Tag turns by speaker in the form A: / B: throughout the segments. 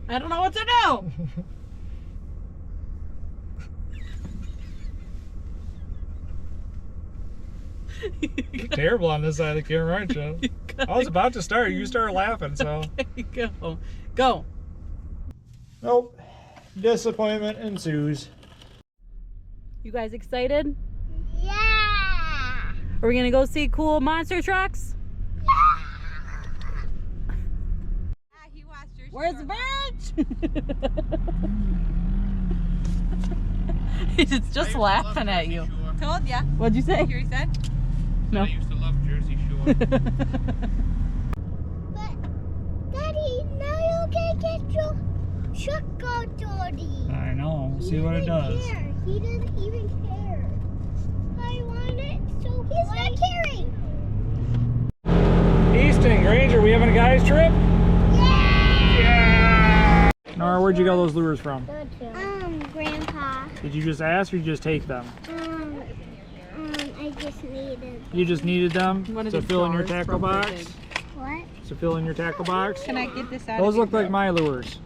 A: I don't know what to do.
B: You're terrible on this side of the camera, aren't you? I was about to start. You started laughing, so.
A: Okay, go. Go.
B: Nope. Disappointment ensues.
A: You guys excited?
C: Yeah.
A: Are we gonna go see cool monster trucks? Where's the bench? It's just laughing at you.
D: Told ya.
A: What'd you say?
D: You hear he said?
A: No.
E: I used to love Jersey Shore.
C: But, Daddy, now you can get your truck out dirty.
B: I know.
C: He
B: See what it
C: didn't
B: does.
C: care. He didn't even care. I want it so he's not caring.
B: Easton, Granger, we having a guys trip?
C: Yeah!
B: Nora, where'd you get those lures from?
C: Grandpa.
B: Did you just ask or you just take them?
C: I just needed.
B: You just needed them
A: One of
B: to
A: these
B: fill in your
A: drawers
B: tackle
A: from the
B: box?
A: thing.
C: What?
B: To fill in your tackle box?
D: Can I get this out
B: Those
D: of
B: look like my lures.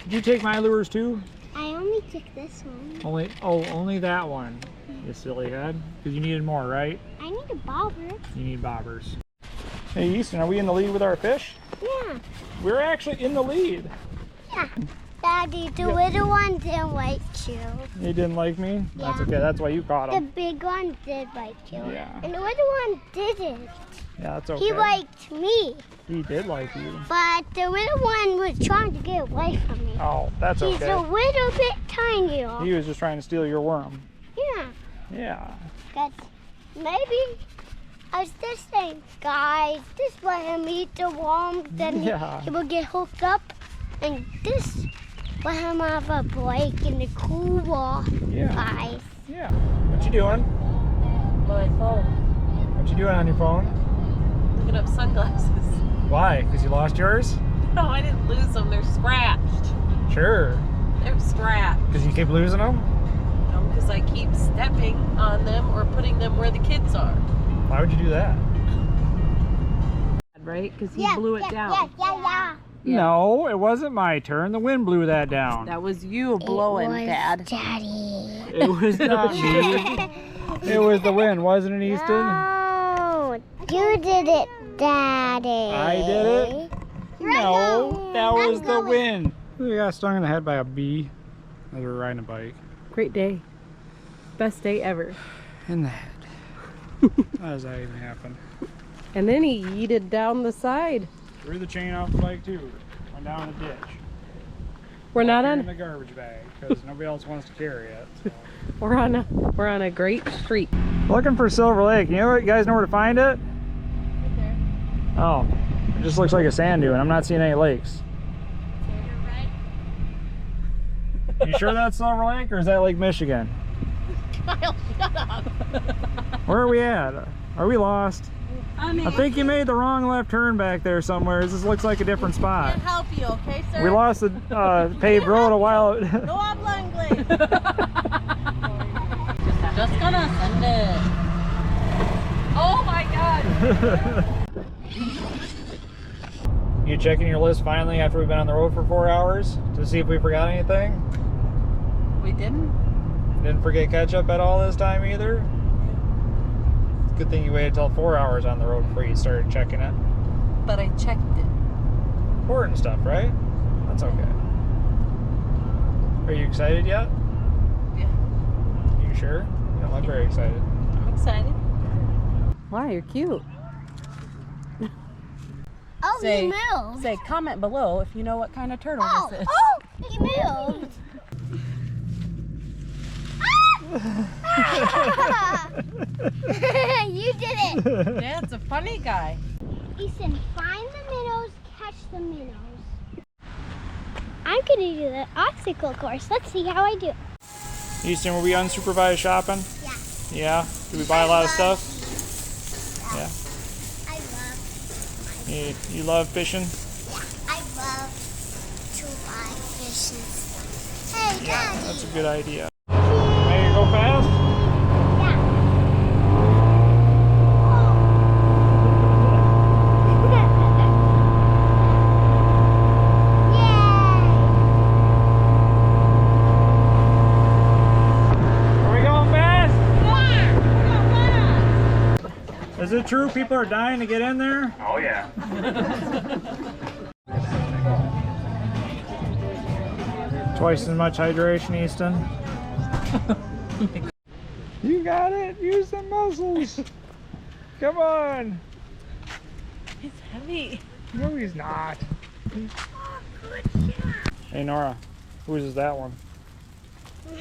B: Did you take my lures too?
C: I only took this one.
B: Only that one. You silly head. Because you needed more, right?
C: I need a bobber.
B: You need bobbers. Hey Easton, are we in the lead with our fish?
C: Yeah.
B: We're actually in the lead.
C: Yeah. Daddy, the little one didn't like you.
B: He didn't like me? That's
C: Yeah.
B: okay, that's why you caught
C: The
B: him.
C: big one did like you.
B: Yeah.
C: And the little one didn't.
B: Yeah, that's okay.
C: He liked me.
B: He did like you.
C: But the little one was trying to get away from me.
B: Oh, that's
C: He's
B: okay.
C: a little bit tiny.
B: He was just trying to steal your worm.
C: Yeah.
B: Yeah.
C: Because maybe I was just saying, guys, this let him eat the worm, then
B: Yeah.
C: he will get hooked up. And this let him have a break in the cooler,
B: Yeah.
C: guys.
B: Yeah. What you doing?
A: My phone.
B: What you doing on your phone?
A: Looking up sunglasses.
B: Why? Because you lost yours?
A: No, I didn't lose them. They're scratched.
B: Sure.
A: They're scratched.
B: Because you keep losing them?
A: No, because I keep stepping on them or putting them where the kids are.
B: Why would you do that?
A: Right? Because he blew it down.
C: Yeah.
B: No, it wasn't my turn. The wind blew that down.
A: That was you blowing, Dad.
C: Daddy.
B: It was not me. It was the wind, wasn't it, Easton?
C: No, you did it, Daddy.
B: I did it? No, that was the wind. We got stung in the head by a bee as we were riding a bike.
A: Great day. Best day ever.
B: In the head. How does that even happen?
A: And then he yeeted down the side.
B: Threw the chain off the bike too. Went down a ditch.
A: We're not
B: in
A: on.
B: the garbage bag because nobody else wants to carry it. So.
A: We're on a great street.
B: Looking for Silver Lake. You know what? You guys know where to find it?
A: Right there.
B: Oh, it just looks like a sand dune. I'm not seeing any lakes. You sure that's Silver Lake or is that Lake Michigan?
A: Kyle, shut up.
B: Where are we at? Are we lost? I think you made the wrong left turn back there somewhere. This looks like a different spot.
A: Can't help you, okay, sir?
B: We lost the paved road a while.
A: No habla inglés. Just gonna send it. Oh my God.
B: You checking your list finally after we've been on the road for 4 hours to see if we forgot anything?
A: We didn't?
B: Didn't forget ketchup at all this time either? Good thing you waited till 4 hours on the road before you started checking it.
A: But I checked it.
B: Important stuff, right? That's okay. Are you excited yet?
A: Yeah.
B: You sure? You don't look very excited.
A: I'm excited. Wow, you're cute.
C: Oh,
A: Say-
C: he moved.
A: Say comment below if you know what kind of turtle this is.
C: Oh, he moved. You did it.
A: Dad's a funny guy.
C: Ethan, find the minnows, catch the minnows. I'm gonna do the obstacle course. Let's see how I do.
B: Easton, were we unsupervised shopping?
C: Yeah.
B: Yeah? Did we buy a lot of stuff? Yeah.
C: I love.
B: You love fishing?
C: I love to buy fish and stuff. Hey,
B: Yeah,
C: Daddy.
B: that's a good idea. Ready to go fast? it true people are dying to get in there?
D: Oh yeah.
B: Twice as much hydration, Easton. You got it. Use the muscles. Come on.
A: It's heavy.
B: No, he's not.
C: Oh, good job.
B: Hey, Nora. Whose is that one?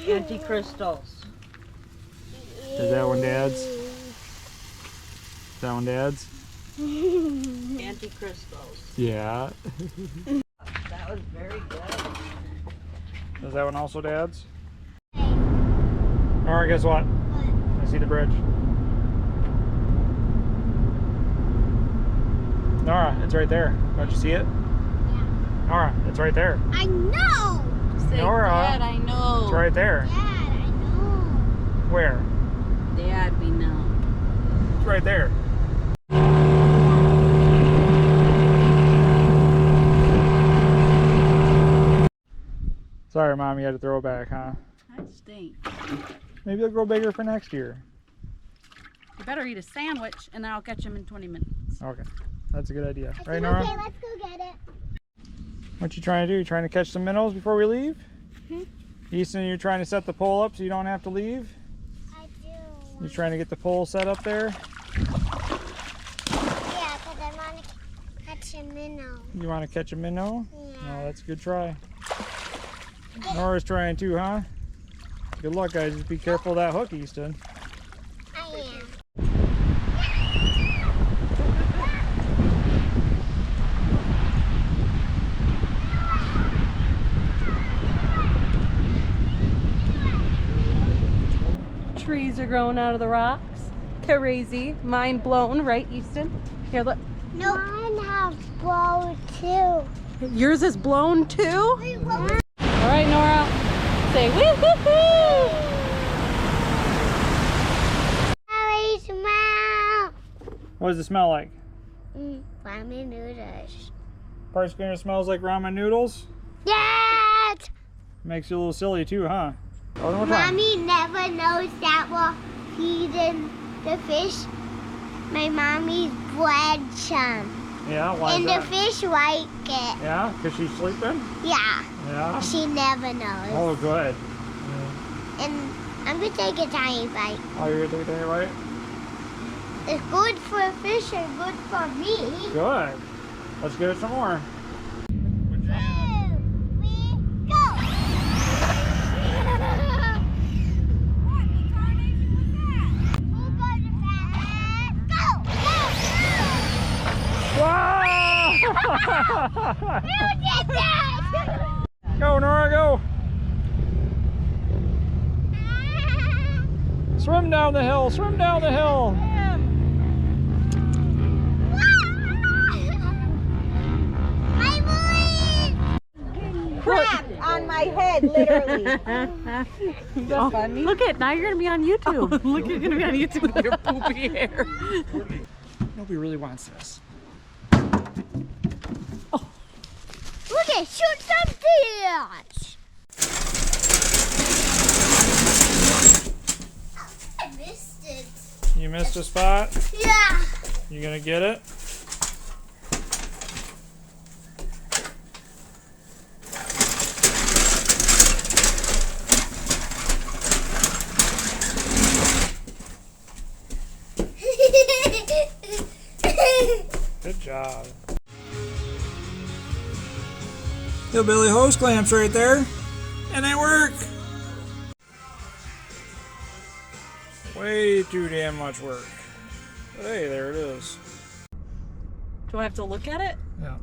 A: Anti-crystals.
B: Is that one Dad's? Is that one Dad's?
A: Anti-crystals.
B: Yeah.
A: That was very good.
B: Is that one also Dad's? Nora, guess what? I see the bridge. Nora, it's right there. Don't you see it?
C: Yeah.
B: Nora, it's right there.
C: I know.
A: Say,
B: Nora.
A: Dad, I know.
B: It's right there.
C: Dad, I know.
B: Where?
A: Dad, we know.
B: It's right there. Sorry, Mom, you had to throw it back, huh?
E: That stinks.
B: Maybe it'll grow bigger for next year.
E: You better eat a sandwich and then I'll catch him in 20 minutes.
B: Okay, that's a good idea.
C: I
B: Right,
C: said,
B: Nora?
C: okay, let's go get it.
B: What you trying to do? You trying to catch some minnows before we leave? Easton, you're trying to set the pole up so you don't have to leave?
C: I do.
B: You trying to get the pole set up there?
C: Yeah, because I want to catch a minnow.
B: You want to catch a minnow?
C: Yeah.
B: Oh, that's a good try. Nora's trying too, huh? Good luck, guys. Just be careful of that hook, Easton.
C: I am.
A: Trees are growing out of the rocks. Crazy. Mind blown, right, Easton? Here, look.
C: No. Mine have blow too.
A: Yours is blown too?
C: Wait, what was
A: All right, Nora. Say woo-hoo-hoo!
C: that smell?
B: What does it smell like?
C: Ramen noodles.
B: Part spinner smells like ramen noodles.
C: Yes!
B: Makes you a little silly too, huh? Oh, one more time.
C: Mommy never knows that we're feeding the fish. My mommy's bread chum.
B: Yeah, why
C: And
B: is
C: the
B: that?
C: fish like it.
B: Yeah, because she's sleeping?
C: Yeah.
B: Yeah.
C: She never knows.
B: Oh, good.
C: And I'm gonna take a tiny bite.
B: Oh, you're going to take it right?
C: It's good for fish and good for me.
B: Good. Let's get it some more.
C: 2, 3, go!
B: Go, Nora, go. Swim down the hill, swim down the hill.
A: Crap on my head, literally. That's funny.
E: Look at, now you're going to be on YouTube. Look, you're going to be on YouTube with your poopy hair.
B: Nobody really wants this.
C: Look at, shoot some fish! I missed it.
B: You missed a spot?
C: Yeah.
B: You gonna get it? Good job. Hillbilly hose clamps right there. And they work. Way too damn much work. But hey, there it is.
A: Do I have to look at it?
B: Yeah.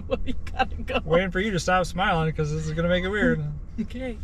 A: Well, you gotta go.
B: Waiting for you to stop smiling because this is gonna make it weird.
A: Okay.